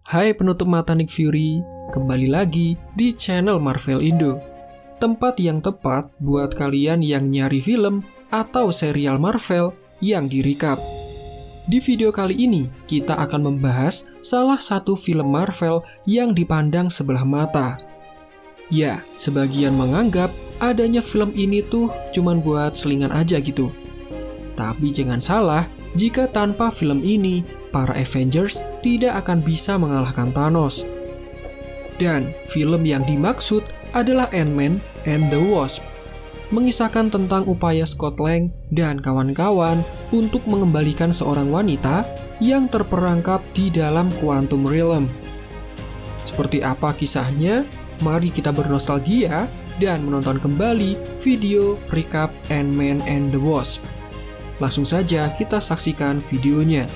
Hai penutup mata Nick Fury, kembali lagi di channel Marvel Indo. Tempat yang tepat buat kalian yang nyari film atau serial Marvel yang di-recap. Di video kali ini, kita akan membahas salah satu film Marvel yang dipandang sebelah mata. Ya, sebagian menganggap adanya film ini tuh cuman buat selingan aja gitu. Tapi jangan salah, jika tanpa film ini, para Avengers tidak akan bisa mengalahkan Thanos. Dan film yang dimaksud adalah Ant-Man and the Wasp, mengisahkan tentang upaya Scott Lang dan kawan-kawan untuk mengembalikan seorang wanita yang terperangkap di dalam Quantum Realm. Seperti apa kisahnya? Mari kita bernostalgia dan menonton kembali video recap Ant-Man and the Wasp. Langsung saja kita saksikan videonya.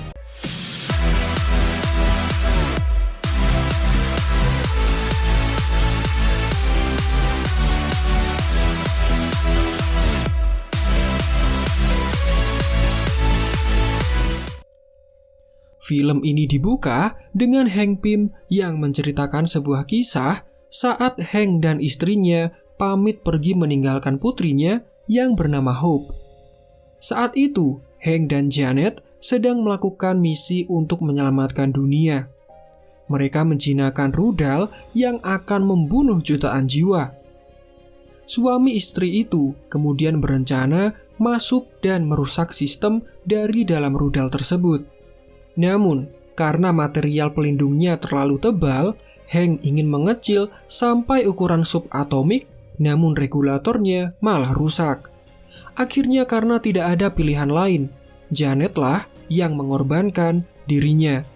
Film ini dibuka dengan Hank Pym yang menceritakan sebuah kisah saat Hank dan istrinya pamit pergi meninggalkan putrinya yang bernama Hope. Saat itu, Hank dan Janet sedang melakukan misi untuk menyelamatkan dunia. Mereka menjinakkan rudal yang akan membunuh jutaan jiwa. Suami istri itu kemudian berencana masuk dan merusak sistem dari dalam rudal tersebut. Namun, karena material pelindungnya terlalu tebal, Hank ingin mengecil sampai ukuran subatomik, namun regulatornya malah rusak. Akhirnya karena tidak ada pilihan lain, Janetlah yang mengorbankan dirinya.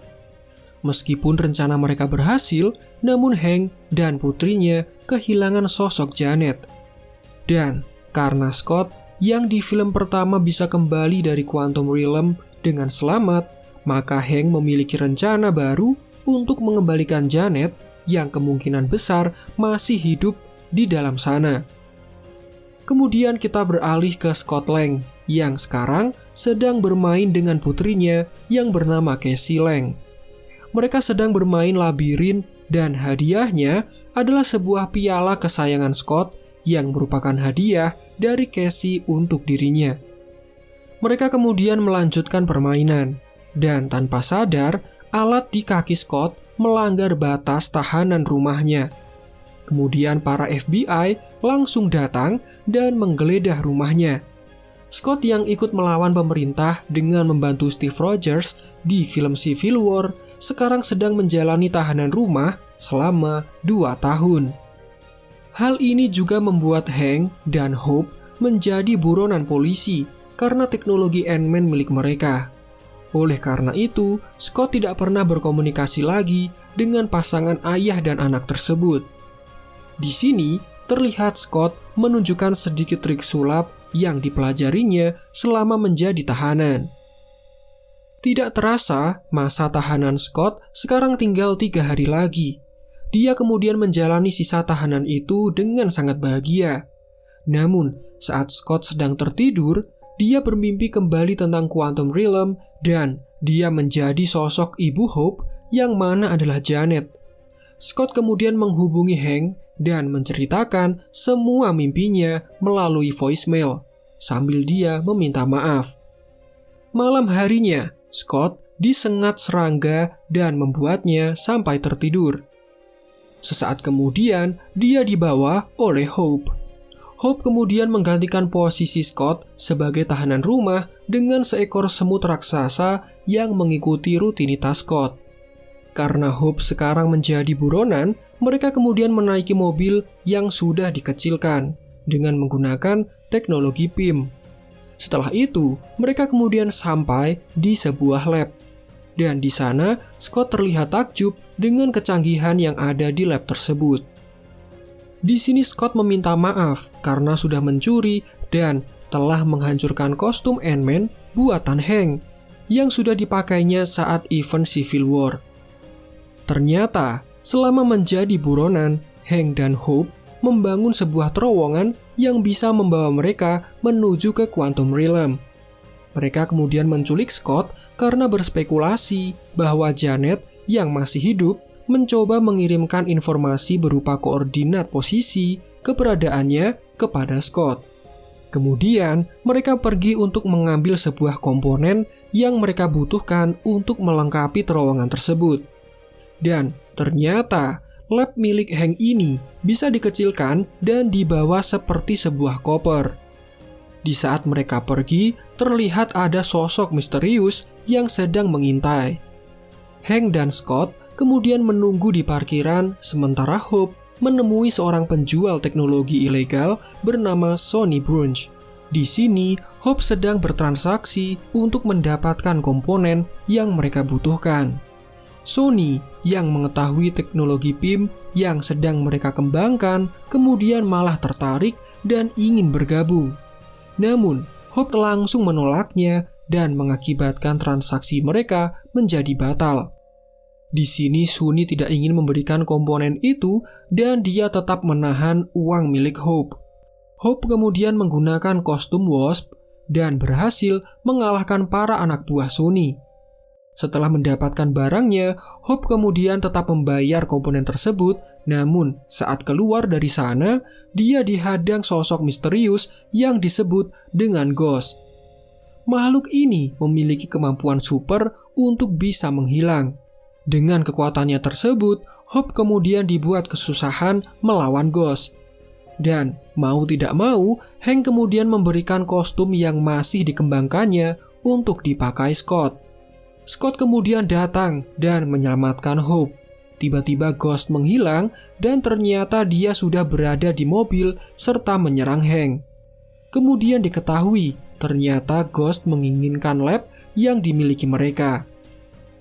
Meskipun rencana mereka berhasil, namun Hank dan putrinya kehilangan sosok Janet. Dan karena Scott yang di film pertama bisa kembali dari Quantum Realm dengan selamat, maka Hank memiliki rencana baru untuk mengembalikan Janet yang kemungkinan besar masih hidup di dalam sana. Kemudian kita beralih ke Scott Lang yang sekarang sedang bermain dengan putrinya yang bernama Cassie Lang. Mereka sedang bermain labirin dan hadiahnya adalah sebuah piala kesayangan Scott yang merupakan hadiah dari Cassie untuk dirinya. Mereka kemudian melanjutkan permainan dan tanpa sadar alat di kaki Scott melanggar batas tahanan rumahnya. Kemudian para FBI langsung datang dan menggeledah rumahnya. Scott yang ikut melawan pemerintah dengan membantu Steve Rogers di film Civil War sekarang sedang menjalani tahanan rumah selama 2 tahun. Hal ini juga membuat Hank dan Hope menjadi buronan polisi karena teknologi Ant-Man milik mereka. Oleh karena itu, Scott tidak pernah berkomunikasi lagi dengan pasangan ayah dan anak tersebut. Di sini, terlihat Scott menunjukkan sedikit trik sulap yang dipelajarinya selama menjadi tahanan. Tidak terasa, masa tahanan Scott sekarang tinggal 3 hari lagi. Dia kemudian menjalani sisa tahanan itu dengan sangat bahagia. Namun, saat Scott sedang tertidur, dia bermimpi kembali tentang Quantum Realm dan dia menjadi sosok ibu Hope yang mana adalah Janet. Scott kemudian menghubungi Hank dan menceritakan semua mimpinya melalui voicemail, sambil dia meminta maaf. Malam harinya, Scott disengat serangga dan membuatnya sampai tertidur. Sesaat kemudian, dia dibawa oleh Hope. Hope kemudian menggantikan posisi Scott sebagai tahanan rumah dengan seekor semut raksasa yang mengikuti rutinitas Scott. Karena Hope sekarang menjadi buronan, mereka kemudian menaiki mobil yang sudah dikecilkan dengan menggunakan teknologi Pym. Setelah itu, mereka kemudian sampai di sebuah lab. Dan di sana, Scott terlihat takjub dengan kecanggihan yang ada di lab tersebut. Di sini Scott meminta maaf karena sudah mencuri dan telah menghancurkan kostum Ant-Man buatan Hank yang sudah dipakainya saat event Civil War. Ternyata, selama menjadi buronan, Hank dan Hope membangun sebuah terowongan yang bisa membawa mereka menuju ke Quantum Realm. Mereka kemudian menculik Scott karena berspekulasi bahwa Janet yang masih hidup mencoba mengirimkan informasi berupa koordinat posisi keberadaannya kepada Scott. Kemudian, mereka pergi untuk mengambil sebuah komponen yang mereka butuhkan untuk melengkapi terowongan tersebut. Dan ternyata, lab milik Hank ini bisa dikecilkan dan dibawa seperti sebuah koper. Di saat mereka pergi, terlihat ada sosok misterius yang sedang mengintai. Hank dan Scott kemudian menunggu di parkiran, sementara Hope menemui seorang penjual teknologi ilegal bernama Sonny Brunch. Di sini, Hope sedang bertransaksi untuk mendapatkan komponen yang mereka butuhkan. Sonny yang mengetahui teknologi PIM yang sedang mereka kembangkan kemudian malah tertarik dan ingin bergabung. Namun, Hope langsung menolaknya dan mengakibatkan transaksi mereka menjadi batal. Di sini Sonny tidak ingin memberikan komponen itu dan dia tetap menahan uang milik Hope. Hope kemudian menggunakan kostum Wasp dan berhasil mengalahkan para anak buah Sonny. Setelah mendapatkan barangnya, Hope kemudian tetap membayar komponen tersebut, namun saat keluar dari sana, dia dihadang sosok misterius yang disebut dengan Ghost. Makhluk ini memiliki kemampuan super untuk bisa menghilang. Dengan kekuatannya tersebut, Hope kemudian dibuat kesusahan melawan Ghost. Dan mau tidak mau, Hank kemudian memberikan kostum yang masih dikembangkannya untuk dipakai Scott. Scott kemudian datang dan menyelamatkan Hope. Tiba-tiba Ghost menghilang dan ternyata dia sudah berada di mobil serta menyerang Hank. Kemudian diketahui ternyata Ghost menginginkan lab yang dimiliki mereka.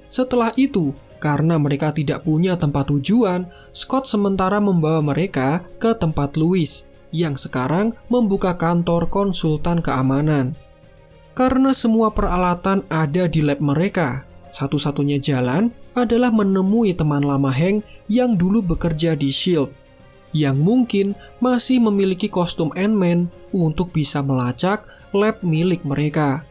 Setelah itu, karena mereka tidak punya tempat tujuan, Scott sementara membawa mereka ke tempat Louis yang sekarang membuka kantor konsultan keamanan. Karena semua peralatan ada di lab mereka, satu-satunya jalan adalah menemui teman lama Hank yang dulu bekerja di S.H.I.E.L.D. yang mungkin masih memiliki kostum Ant-Man untuk bisa melacak lab milik mereka.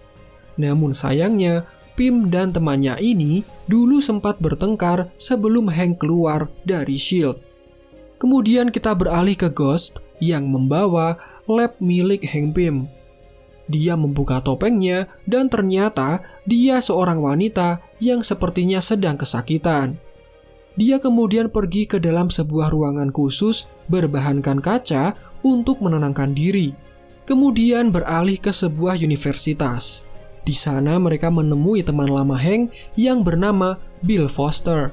Namun sayangnya, Pym dan temannya ini dulu sempat bertengkar sebelum Hank keluar dari S.H.I.E.L.D. Kemudian kita beralih ke Ghost yang membawa lab milik Hank Pym. Dia membuka topengnya dan ternyata dia seorang wanita yang sepertinya sedang kesakitan. Dia kemudian pergi ke dalam sebuah ruangan khusus berbahankan kaca untuk menenangkan diri. Kemudian beralih ke sebuah universitas. Di sana mereka menemui teman lama Hank yang bernama Bill Foster.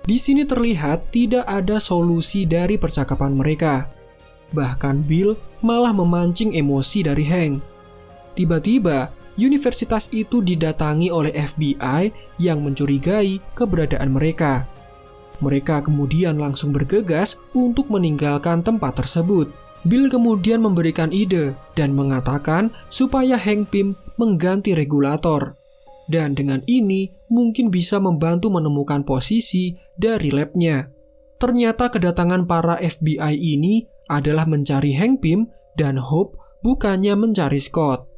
Di sini terlihat tidak ada solusi dari percakapan mereka. Bahkan Bill malah memancing emosi dari Hank. Tiba-tiba, universitas itu didatangi oleh FBI yang mencurigai keberadaan mereka. Mereka kemudian langsung bergegas untuk meninggalkan tempat tersebut. Bill kemudian memberikan ide dan mengatakan supaya Hank Pym mengganti regulator. Dan dengan ini mungkin bisa membantu menemukan posisi dari labnya. Ternyata kedatangan para FBI ini adalah mencari Hank Pym dan Hope, bukannya mencari Scott.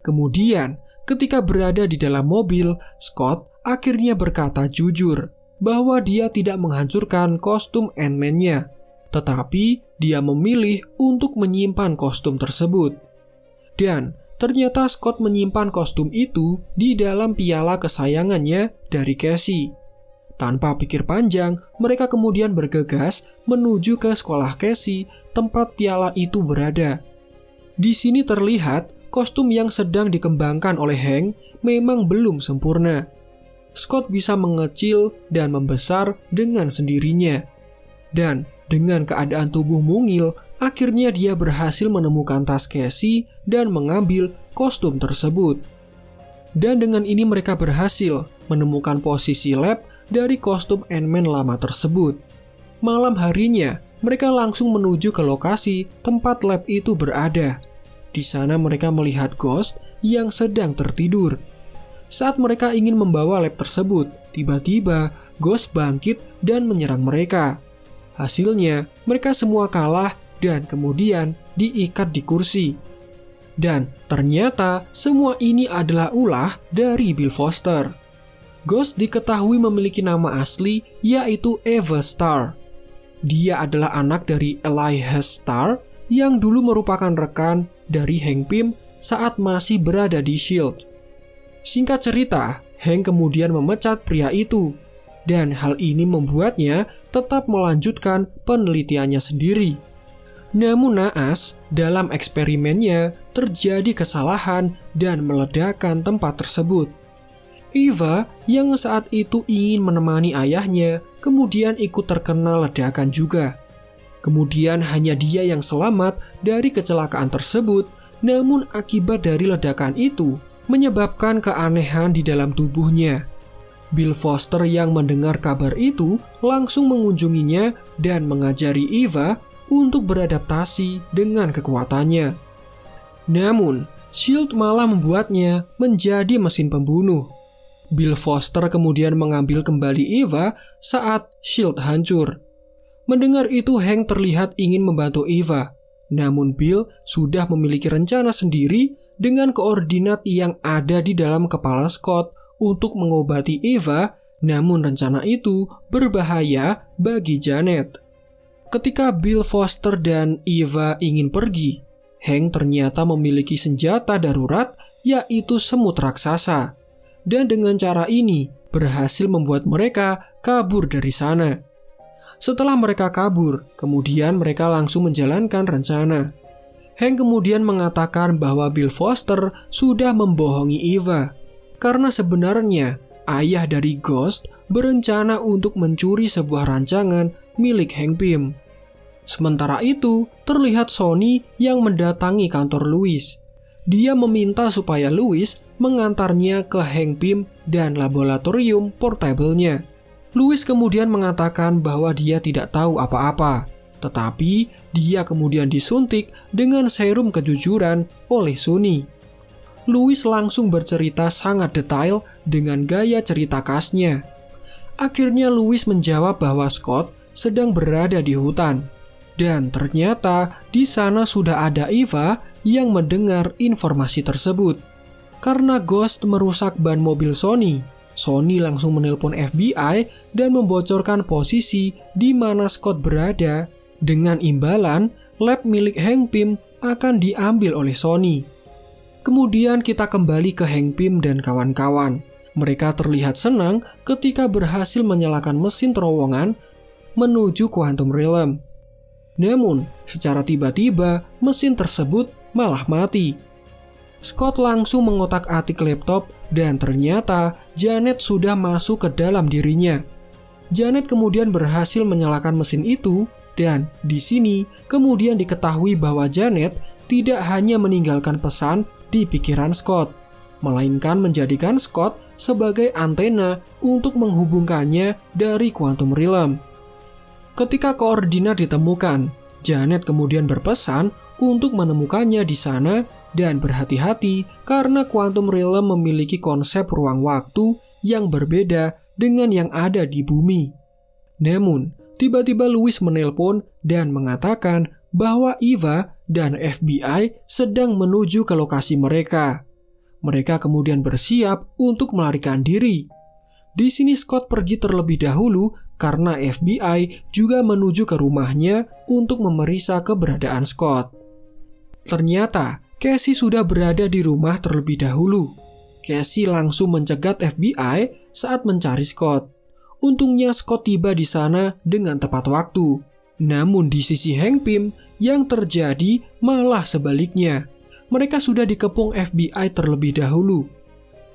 Kemudian, ketika berada di dalam mobil, Scott akhirnya berkata jujur bahwa dia tidak menghancurkan kostum Ant-Man-nya, tetapi dia memilih untuk menyimpan kostum tersebut. Dan ternyata Scott menyimpan kostum itu di dalam piala kesayangannya dari Casey. Tanpa pikir panjang, mereka kemudian bergegas menuju ke sekolah Casey, tempat piala itu berada. Di sini terlihat kostum yang sedang dikembangkan oleh Hank memang belum sempurna. Scott bisa mengecil dan membesar dengan sendirinya. Dan dengan keadaan tubuh mungil, akhirnya dia berhasil menemukan tas Casey dan mengambil kostum tersebut. Dan dengan ini mereka berhasil menemukan posisi lab dari kostum Ant-Man lama tersebut. Malam harinya, mereka langsung menuju ke lokasi tempat lab itu berada. Di sana mereka melihat Ghost yang sedang tertidur. Saat mereka ingin membawa lab tersebut, tiba-tiba Ghost bangkit dan menyerang mereka. Hasilnya, mereka semua kalah dan kemudian diikat di kursi. Dan ternyata semua ini adalah ulah dari Bill Foster. Ghost diketahui memiliki nama asli yaitu Eva Starr. Dia adalah anak dari Elijah Starr yang dulu merupakan rekan dari Hank Pym saat masih berada di S.H.I.E.L.D. Singkat cerita, Hank kemudian memecat pria itu, dan hal ini membuatnya tetap melanjutkan penelitiannya sendiri. Namun naas, dalam eksperimennya terjadi kesalahan dan meledakkan tempat tersebut. Eva yang saat itu ingin menemani ayahnya kemudian ikut terkena ledakan juga. Kemudian hanya dia yang selamat dari kecelakaan tersebut, namun akibat dari ledakan itu menyebabkan keanehan di dalam tubuhnya. Bill Foster yang mendengar kabar itu langsung mengunjunginya dan mengajari Eva untuk beradaptasi dengan kekuatannya. Namun, S.H.I.E.L.D. malah membuatnya menjadi mesin pembunuh. Bill Foster kemudian mengambil kembali Eva saat S.H.I.E.L.D. hancur. Mendengar itu, Hank terlihat ingin membantu Eva. Namun Bill sudah memiliki rencana sendiri dengan koordinat yang ada di dalam kepala Scott untuk mengobati Eva, namun rencana itu berbahaya bagi Janet. Ketika Bill Foster dan Eva ingin pergi, Hank ternyata memiliki senjata darurat yaitu semut raksasa. Dan dengan cara ini berhasil membuat mereka kabur dari sana. Setelah mereka kabur, kemudian mereka langsung menjalankan rencana. Hank kemudian mengatakan bahwa Bill Foster sudah membohongi Eva, karena sebenarnya ayah dari Ghost berencana untuk mencuri sebuah rancangan milik Hank Pym. Sementara itu, terlihat Sonny yang mendatangi kantor Louis. Dia meminta supaya Louis mengantarnya ke Hank Pym dan laboratorium portable-nya. Louis kemudian mengatakan bahwa dia tidak tahu apa-apa, tetapi dia kemudian disuntik dengan serum kejujuran oleh Sonny. Louis langsung bercerita sangat detail dengan gaya cerita khasnya. Akhirnya Louis menjawab bahwa Scott sedang berada di hutan. Dan ternyata di sana sudah ada Eva yang mendengar informasi tersebut. Karena Ghost merusak ban mobil Sonny langsung menelpon FBI dan membocorkan posisi di mana Scott berada. Dengan imbalan, lab milik Hank Pym akan diambil oleh Sonny. Kemudian kita kembali ke Hank Pym dan kawan-kawan. Mereka terlihat senang ketika berhasil menyalakan mesin terowongan menuju Quantum Realm. Namun, secara tiba-tiba mesin tersebut malah mati. Scott langsung mengotak-atik laptop dan ternyata Janet sudah masuk ke dalam dirinya. Janet kemudian berhasil menyalakan mesin itu dan di sini kemudian diketahui bahwa Janet tidak hanya meninggalkan pesan di pikiran Scott, melainkan menjadikan Scott sebagai antena untuk menghubungkannya dari Quantum Realm. Ketika koordinat ditemukan, Janet kemudian berpesan untuk menemukannya di sana dan berhati-hati karena Quantum Realm memiliki konsep ruang waktu yang berbeda dengan yang ada di bumi. Namun, tiba-tiba Louis menelpon dan mengatakan bahwa Eva dan FBI sedang menuju ke lokasi mereka. Mereka kemudian bersiap untuk melarikan diri. Di sini Scott pergi terlebih dahulu karena FBI juga menuju ke rumahnya untuk memeriksa keberadaan Scott. Ternyata Casey sudah berada di rumah terlebih dahulu. Casey langsung mencegat FBI saat mencari Scott. Untungnya Scott tiba di sana dengan tepat waktu. Namun di sisi Hank Pym yang terjadi malah sebaliknya. Mereka sudah dikepung FBI terlebih dahulu.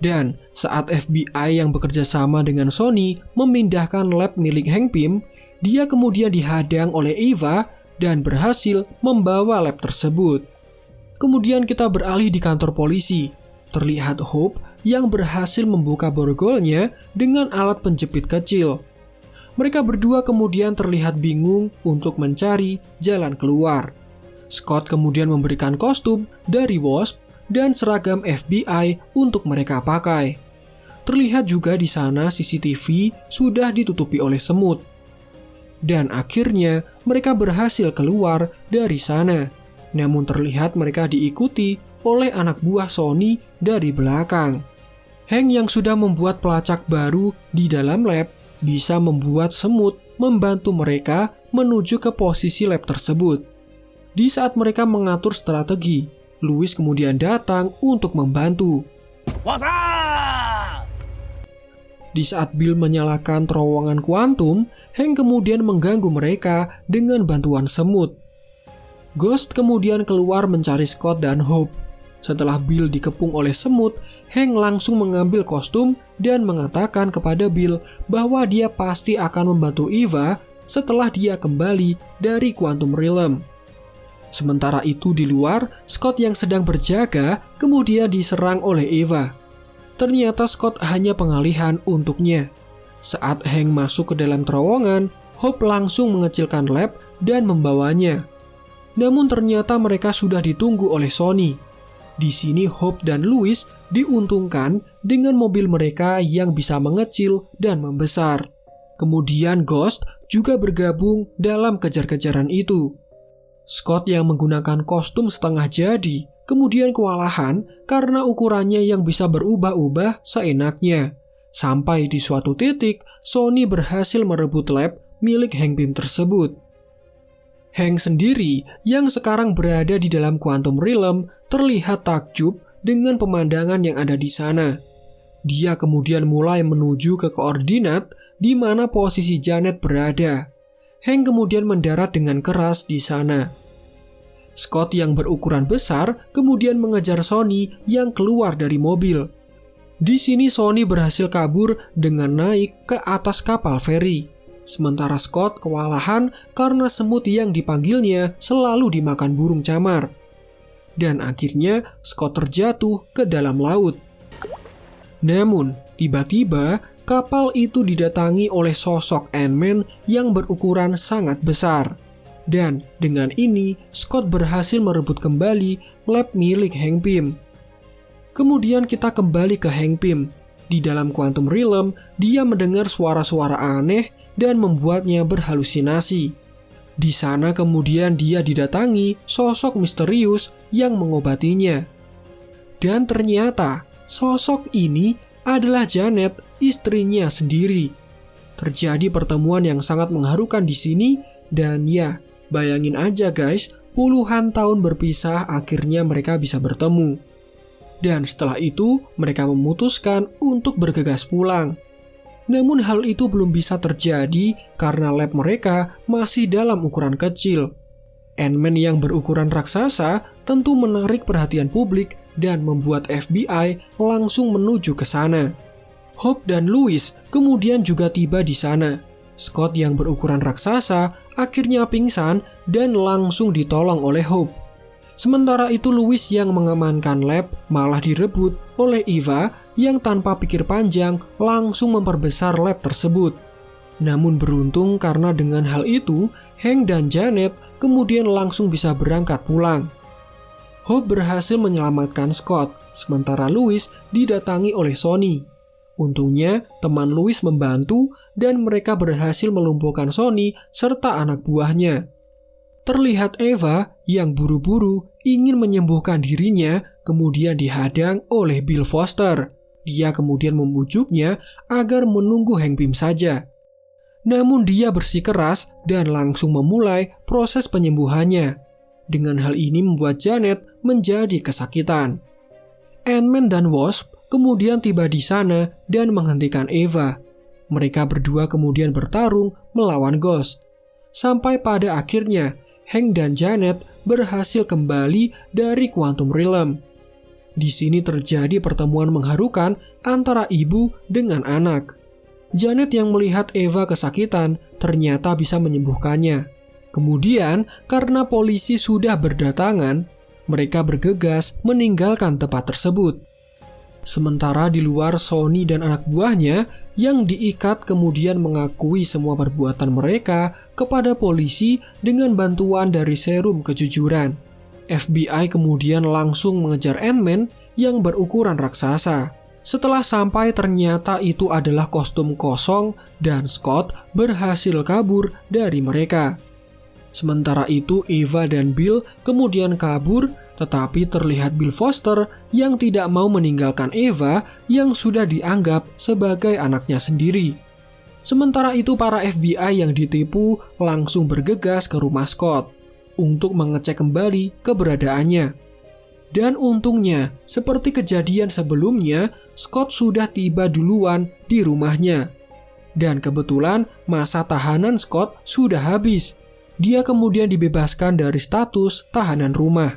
Dan saat FBI yang bekerja sama dengan Sonny memindahkan lab milik Hank Pym, dia kemudian dihadang oleh Eva dan berhasil membawa lab tersebut. Kemudian kita beralih di kantor polisi. Terlihat Hope yang berhasil membuka borgolnya dengan alat penjepit kecil. Mereka berdua kemudian terlihat bingung untuk mencari jalan keluar. Scott kemudian memberikan kostum dari Wasp dan seragam FBI untuk mereka pakai. Terlihat juga di sana CCTV sudah ditutupi oleh semut. Dan akhirnya mereka berhasil keluar dari sana. Namun terlihat mereka diikuti oleh anak buah Sonny dari belakang. Hank yang sudah membuat pelacak baru di dalam lab bisa membuat semut membantu mereka menuju ke posisi lab tersebut. Di saat mereka mengatur strategi, Louis kemudian datang untuk membantu. Di saat Bill menyalakan terowongan kuantum, Hank kemudian mengganggu mereka dengan bantuan semut. Ghost kemudian keluar mencari Scott dan Hope. Setelah Bill dikepung oleh semut, Hank langsung mengambil kostum dan mengatakan kepada Bill bahwa dia pasti akan membantu Eva setelah dia kembali dari Quantum Realm. Sementara itu di luar, Scott yang sedang berjaga kemudian diserang oleh Eva. Ternyata Scott hanya pengalihan untuknya. Saat Hank masuk ke dalam terowongan, Hope langsung mengecilkan lab dan membawanya. Namun ternyata mereka sudah ditunggu oleh Sony. Di sini Hope dan Louis diuntungkan dengan mobil mereka yang bisa mengecil dan membesar. Kemudian Ghost juga bergabung dalam kejar-kejaran itu. Scott yang menggunakan kostum setengah jadi kemudian kewalahan karena ukurannya yang bisa berubah-ubah seenaknya. Sampai di suatu titik, Sony berhasil merebut lab milik Hank Pym tersebut. Hank sendiri yang sekarang berada di dalam Quantum Realm terlihat takjub dengan pemandangan yang ada di sana. Dia kemudian mulai menuju ke koordinat di mana posisi Janet berada. Hank kemudian mendarat dengan keras di sana. Scott yang berukuran besar kemudian mengejar Sony yang keluar dari mobil. Di sini Sony berhasil kabur dengan naik ke atas kapal feri. Sementara Scott kewalahan karena semut yang dipanggilnya selalu dimakan burung camar. Dan akhirnya Scott terjatuh ke dalam laut. Namun, tiba-tiba kapal itu didatangi oleh sosok Ant-Man yang berukuran sangat besar. Dan dengan ini, Scott berhasil merebut kembali lab milik Hank Pym. Kemudian kita kembali ke Hank Pym. Di dalam Quantum Realm, dia mendengar suara-suara aneh dan membuatnya berhalusinasi. Di sana kemudian dia didatangi sosok misterius yang mengobatinya. Dan ternyata sosok ini adalah Janet, istrinya sendiri. Terjadi pertemuan yang sangat mengharukan di sini dan ya, bayangin aja guys, puluhan tahun berpisah akhirnya mereka bisa bertemu. Dan setelah itu mereka memutuskan untuk bergegas pulang. Namun hal itu belum bisa terjadi karena lab mereka masih dalam ukuran kecil. Ant-Man yang berukuran raksasa tentu menarik perhatian publik dan membuat FBI langsung menuju ke sana. Hope dan Louis kemudian juga tiba di sana. Scott yang berukuran raksasa akhirnya pingsan dan langsung ditolong oleh Hope. Sementara itu Louis yang mengamankan lab malah direbut oleh Eva yang tanpa pikir panjang langsung memperbesar lab tersebut. Namun beruntung karena dengan hal itu, Hank dan Janet kemudian langsung bisa berangkat pulang. Hope berhasil menyelamatkan Scott, sementara Louis didatangi oleh Sony. Untungnya teman Louis membantu dan mereka berhasil melumpuhkan Sony serta anak buahnya. Terlihat Eva yang buru-buru ingin menyembuhkan dirinya kemudian dihadang oleh Bill Foster. Dia kemudian membujuknya agar menunggu Hank Pym saja. Namun dia bersikeras dan langsung memulai proses penyembuhannya. Dengan hal ini membuat Janet menjadi kesakitan. Ant-Man dan Wasp kemudian tiba di sana dan menghentikan Eva. Mereka berdua kemudian bertarung melawan Ghost. Sampai pada akhirnya Hank dan Janet berhasil kembali dari Quantum Realm. Di sini terjadi pertemuan mengharukan antara ibu dengan anak. Janet yang melihat Eva kesakitan ternyata bisa menyembuhkannya. Kemudian, karena polisi sudah berdatangan, mereka bergegas meninggalkan tempat tersebut. Sementara di luar Sony dan anak buahnya yang diikat kemudian mengakui semua perbuatan mereka kepada polisi dengan bantuan dari serum kejujuran. FBI kemudian langsung mengejar Ant-Man yang berukuran raksasa. Setelah sampai ternyata itu adalah kostum kosong dan Scott berhasil kabur dari mereka. Sementara itu Eva dan Bill kemudian kabur Tetapi terlihat Bill Foster yang tidak mau meninggalkan Eva yang sudah dianggap sebagai anaknya sendiri. Sementara itu para FBI yang ditipu langsung bergegas ke rumah Scott untuk mengecek kembali keberadaannya. Dan untungnya, seperti kejadian sebelumnya, Scott sudah tiba duluan di rumahnya. Dan kebetulan masa tahanan Scott sudah habis. Dia kemudian dibebaskan dari status tahanan rumah.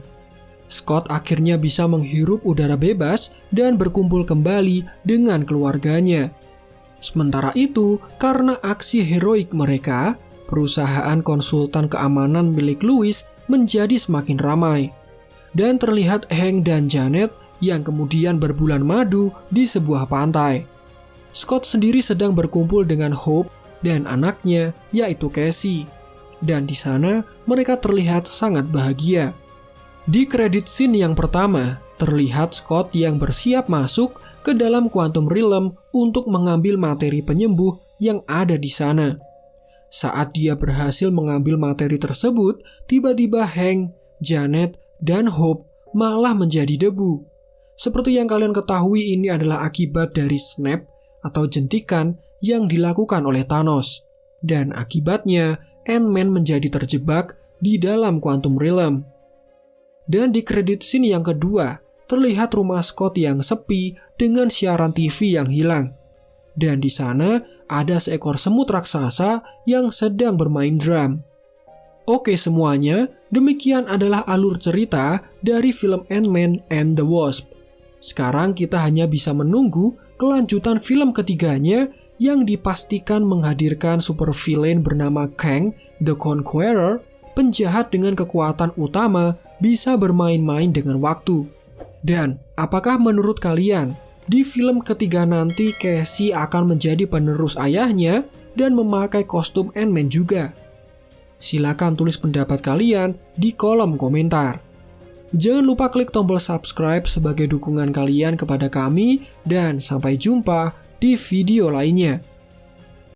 Scott akhirnya bisa menghirup udara bebas dan berkumpul kembali dengan keluarganya. Sementara itu, karena aksi heroik mereka, perusahaan konsultan keamanan milik Louis menjadi semakin ramai. Dan terlihat Hank dan Janet yang kemudian berbulan madu di sebuah pantai. Scott sendiri sedang berkumpul dengan Hope dan anaknya, yaitu Cassie. Dan di sana mereka terlihat sangat bahagia. Di kredit scene yang pertama, terlihat Scott yang bersiap masuk ke dalam Quantum Realm untuk mengambil materi penyembuh yang ada di sana. Saat dia berhasil mengambil materi tersebut, tiba-tiba Hank, Janet, dan Hope malah menjadi debu. Seperti yang kalian ketahui, ini adalah akibat dari snap atau jentikan yang dilakukan oleh Thanos. Dan akibatnya, Ant-Man menjadi terjebak di dalam Quantum Realm. Dan di kredit scene yang kedua, terlihat rumah Scott yang sepi dengan siaran TV yang hilang. Dan di sana ada seekor semut raksasa yang sedang bermain drum. Oke semuanya, demikian adalah alur cerita dari film Ant-Man and the Wasp. Sekarang kita hanya bisa menunggu kelanjutan film ketiganya yang dipastikan menghadirkan supervillain bernama Kang the Conqueror, penjahat dengan kekuatan utama bisa bermain-main dengan waktu. Dan apakah menurut kalian, di film ketiga nanti Cassie akan menjadi penerus ayahnya dan memakai kostum Ant-Man juga? Silakan tulis pendapat kalian di kolom komentar. Jangan lupa klik tombol subscribe sebagai dukungan kalian kepada kami dan sampai jumpa di video lainnya.